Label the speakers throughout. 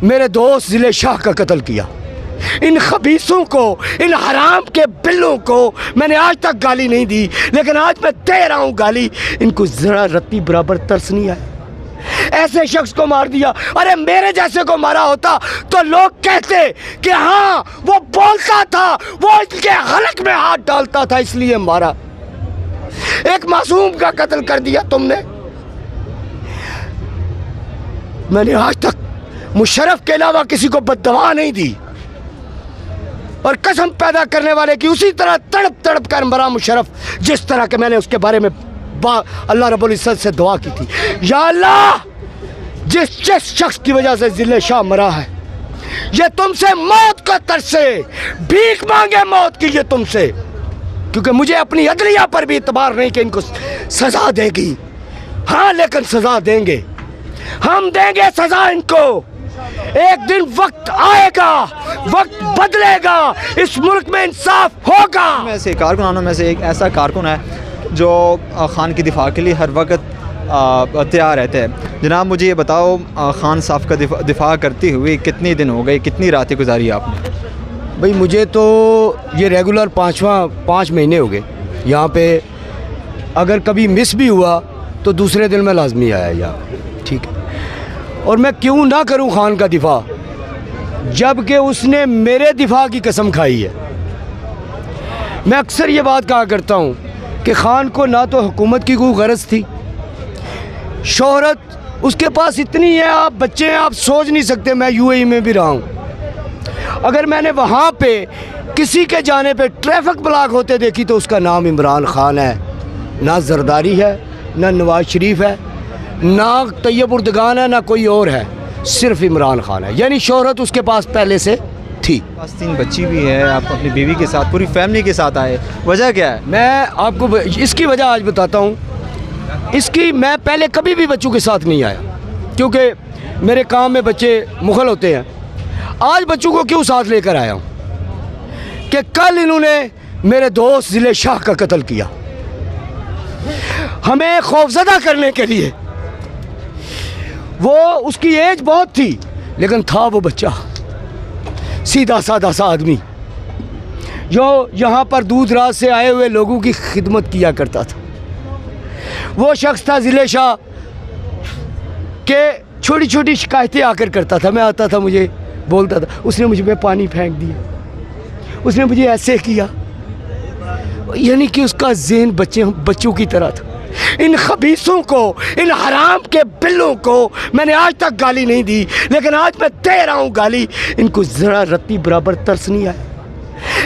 Speaker 1: मेरे दोस्त जिले शाह का कत्ल किया। इन खबीसों को, इन हराम के बिल्लों को मैंने आज तक गाली नहीं दी, लेकिन आज मैं दे रहा हूँ गाली। इनको ज़रा रत्ती बराबर तरस नहीं आया। ऐसे शख्स को मार दिया। अरे मेरे जैसे को मारा होता तो लोग कहते कि हाँ वो बोलता था, वो इनके हलक में हाथ डालता था इसलिए मारा। एक मासूम का कत्ल कर दिया तुमने। मैंने आज तक मुशर्रफ के अलावा किसी को बद्दुआ नहीं दी, और कसम पैदा करने वाले की उसी तरह तड़प तड़प कर मरा मुशर्रफ, जिस तरह के मैंने उसके बारे में अल्लाह रब्बुल इज्जत से दुआ की थी। या अल्लाह, जिस शख्स की वजह से जिले शाह मरा है, ये तुमसे मौत का तरसे, भीख मांगे मौत की ये तुमसे, क्योंकि मुझे अपनी अदलिया पर भी इतबार नहीं कि इनको सजा देगी। हाँ, लेकिन सजा देंगे, हम देंगे सजा इनको। एक दिन वक्त आएगा, वक्त बदलेगा, इस मुल्क में इंसाफ होगा।
Speaker 2: मैं से कारकुनानों में से एक ऐसा कारकुन है जो खान की दिफा के लिए हर वक्त तैयार रहते हैं। जनाब मुझे ये बताओ, खान साहब का दिफा करते हुए कितने दिन हो गए, कितनी रातें गुजारी आपने?
Speaker 1: भाई मुझे तो ये रेगुलर 5 महीने हो गए यहाँ पे। अगर कभी मिस भी हुआ तो दूसरे दिन मैं लाजमी आया यहाँ, ठीक है। और मैं क्यों ना करूँ खान का दिफा, जबकि उसने मेरे दिफा की कसम खाई है। मैं अक्सर ये बात कहा करता हूँ कि खान को ना तो हुकूमत की कोई गरज थी, शोहरत उसके पास इतनी है, आप बच्चे हैं, आप सोच नहीं सकते। मैं यूएई में भी रहा हूँ, अगर मैंने वहाँ पे किसी के जाने पे ट्रैफिक ब्लॉक होते देखी तो उसका नाम इमरान खान है, ना जरदारी है, ना नवाज शरीफ है, ना तैयब उर्दगान है, ना कोई और है, सिर्फ इमरान खान है। यानी शोहरत उसके पास पहले से थी।
Speaker 2: पास 3 बच्ची भी है, आप अपनी बीवी के साथ, पूरी फैमिली के साथ आए, वजह क्या है?
Speaker 1: मैं आपको इसकी वजह आज बताता हूँ। इसकी मैं पहले कभी भी बच्चों के साथ नहीं आया, क्योंकि मेरे काम में बच्चे मुग़ल होते हैं। आज बच्चों को क्यों साथ लेकर आया हूँ कि कल इन्होंने मेरे दोस्त जिले शाह का कत्ल किया, हमें खौफजदा करने के लिए। वो उसकी एज बहुत थी, लेकिन था वो बच्चा सीधा साधा सा आदमी जो यहाँ पर दूर दराज से आए हुए लोगों की खिदमत किया करता था। वो शख्स था जिले शाह के छोटी छोटी शिकायतें आकर करता था। मैं आता था, मुझे बोलता था, उसने मुझ पे पानी फेंक दिया, उसने मुझे ऐसे किया, यानी कि उसका ज़हन बच्चों की तरह था। इन खबीसों को, इन हराम के बिल्लों को मैंने आज तक गाली नहीं दी, लेकिन आज मैं दे रहा हूँ गाली। इनको ज़रा रत्ती बराबर तरस नहीं आया।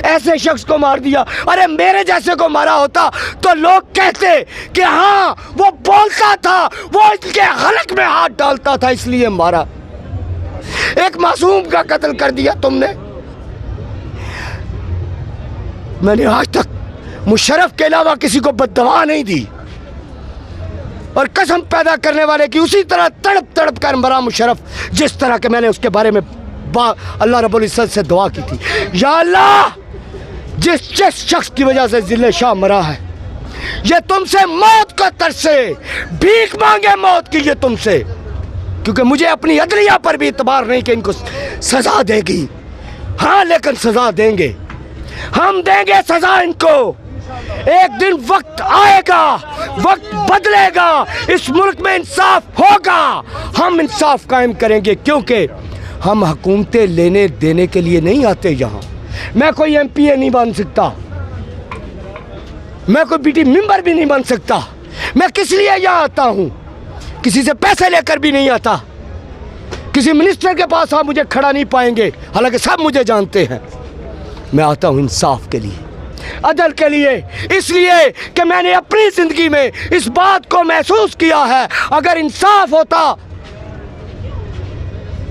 Speaker 1: ऐसे शख्स को मार दिया। अरे मेरे जैसे को मारा होता तो लोग कहते कि हाँ वो बोलता था, वो इनके हलक में हाथ डालता था इसलिए मारा। एक मासूम का कत्ल कर दिया तुमने। मैंने आज तक मुशर्रफ के अलावा किसी को बद्दुआ नहीं दी, और कसम पैदा करने वाले की उसी तरह तड़प तड़प कर मरा मुशर्रफ, जिस तरह के मैंने उसके बारे में अल्लाह रब्बुल इज्जत से दुआ की थी। या अल्लाह, जिस शख्स की वजह से जिले शाह मरा है, ये तुमसे मौत का तरसे, भीख मांगे मौत की ये तुमसे, क्योंकि मुझे अपनी अदलिया पर भी इतबार नहीं कि इनको सजा देगी। हाँ, लेकिन सजा देंगे, हम देंगे सजा इनको। एक दिन वक्त आएगा, वक्त बदलेगा, इस मुल्क में इंसाफ होगा, हम इंसाफ कायम करेंगे, क्योंकि हम हुकूमतें लेने देने के लिए नहीं आते यहाँ। मैं कोई MPA नहीं बन सकता, मैं कोई BT मेंबर भी नहीं बन सकता। मैं किस लिए यहाँ आता हूँ? किसी से पैसे लेकर भी नहीं आता। किसी मिनिस्टर के पास आप मुझे खड़ा नहीं पाएंगे, हालांकि सब मुझे जानते हैं। मैं आता हूँ इंसाफ के लिए, अदल के लिए, इसलिए कि मैंने अपनी ज़िंदगी में इस बात को महसूस किया है। अगर इंसाफ होता,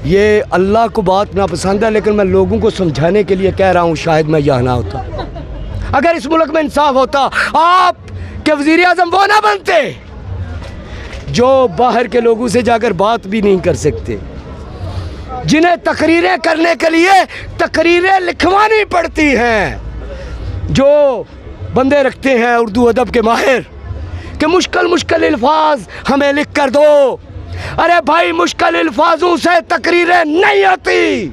Speaker 1: ये अल्लाह को बात नापसंद है, लेकिन मैं लोगों को समझाने के लिए कह रहा हूँ, शायद मैं यहाँ ना होता। अगर इस मुल्क में इंसाफ होता, आप के वज़ीर आज़म वो ना बनते जो बाहर के लोगों से जाकर बात भी नहीं कर सकते, जिन्हें तकरीरें करने के लिए तकरीरें लिखवानी पड़ती हैं, जो बंदे रखते हैं उर्दू अदब के माहिर कि मुश्किल मुश्किल अल्फाज हमें लिख कर दो, अरे भाई मुश्किल अल्फाजों से तकरीरें नहीं होती।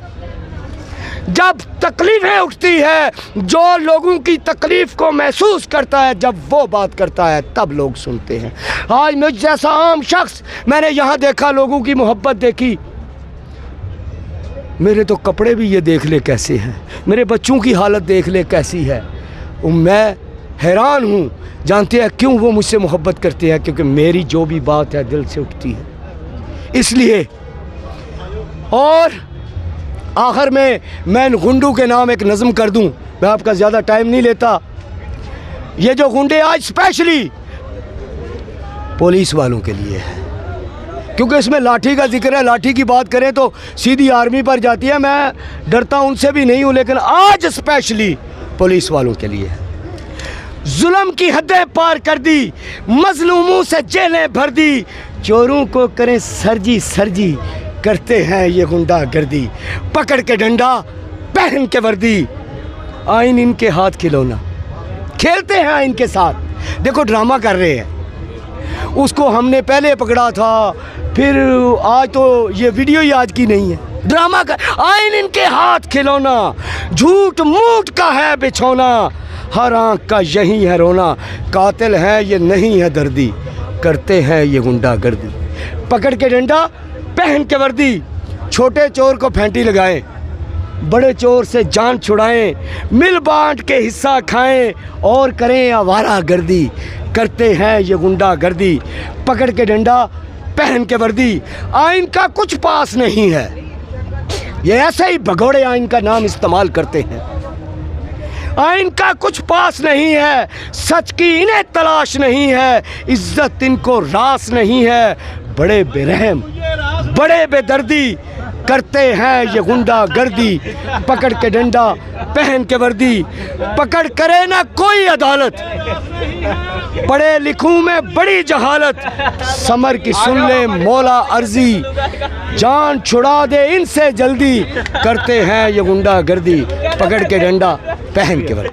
Speaker 1: जब तकलीफें उठती है, जो लोगों की तकलीफ को महसूस करता है, जब वो बात करता है तब लोग सुनते हैं। आज मुझ जैसा आम शख्स, मैंने यहाँ देखा, लोगों की मोहब्बत देखी। मेरे तो कपड़े भी ये देख ले कैसे हैं, मेरे बच्चों की हालत देख ले कैसी है। मैं हैरान हूँ। जानते हैं क्यों वो मुझसे मोहब्बत करते हैं? क्योंकि मेरी जो भी बात है दिल से उठती है, इसलिए। और आखिर में मैं गुंडों के नाम एक नज़म कर दूं, मैं आपका ज़्यादा टाइम नहीं लेता। ये जो गुंडे आज स्पेशली पुलिस वालों के लिए है, क्योंकि इसमें लाठी का जिक्र है। लाठी की बात करें तो सीधी आर्मी पर जाती है, मैं डरता उनसे भी नहीं हूँ, लेकिन आज स्पेशली पुलिस वालों के लिए है। जुल्म की हदें पार कर दी, मजलूमों से जेलें भर दी, चोरों को करें सरजी सरजी, करते हैं ये गुंडागर्दी। पकड़ के डंडा, पहन के वर्दी, आइन इनके हाथ खिलौना, खेलते हैं आइन के साथ। देखो ड्रामा कर रहे हैं, उसको हमने पहले पकड़ा था, फिर आज तो ये वीडियो ही आज की नहीं है। ड्रामा कर, आइन इनके हाथ खिलौना, झूठ मूठ का है बिछौना, हर आँख का यही है रोना, कातिल है ये नहीं है दर्दी, करते हैं ये गुंडागर्दी। पकड़ के डंडा, पहन के वर्दी, छोटे चोर को फैंटी लगाएं, बड़े चोर से जान छुड़ाएं, मिल बांट के हिस्सा खाएं और करें आवारागर्दी, करते हैं ये गुंडागर्दी। पकड़ के डंडा, पहन के वर्दी, आइन का कुछ पास नहीं है, ये ऐसे ही भगोड़े आइन का नाम इस्तेमाल करते हैं। आइन का कुछ पास नहीं है, सच की इन्हें तलाश नहीं है, इज्जत इनको रास नहीं है, बड़े बेरहम बड़े बेदर्दी, करते हैं ये गुंडागर्दी। पकड़ के डंडा, पहन के वर्दी, पकड़ करे ना कोई अदालत, पढ़े लिखूं में बड़ी जहालत, समर की सुन ले मौला अर्जी, जान छुड़ा दे इनसे जल्दी, करते हैं ये गुंडागर्दी। पकड़ के डंडा, पहन के वर्दी।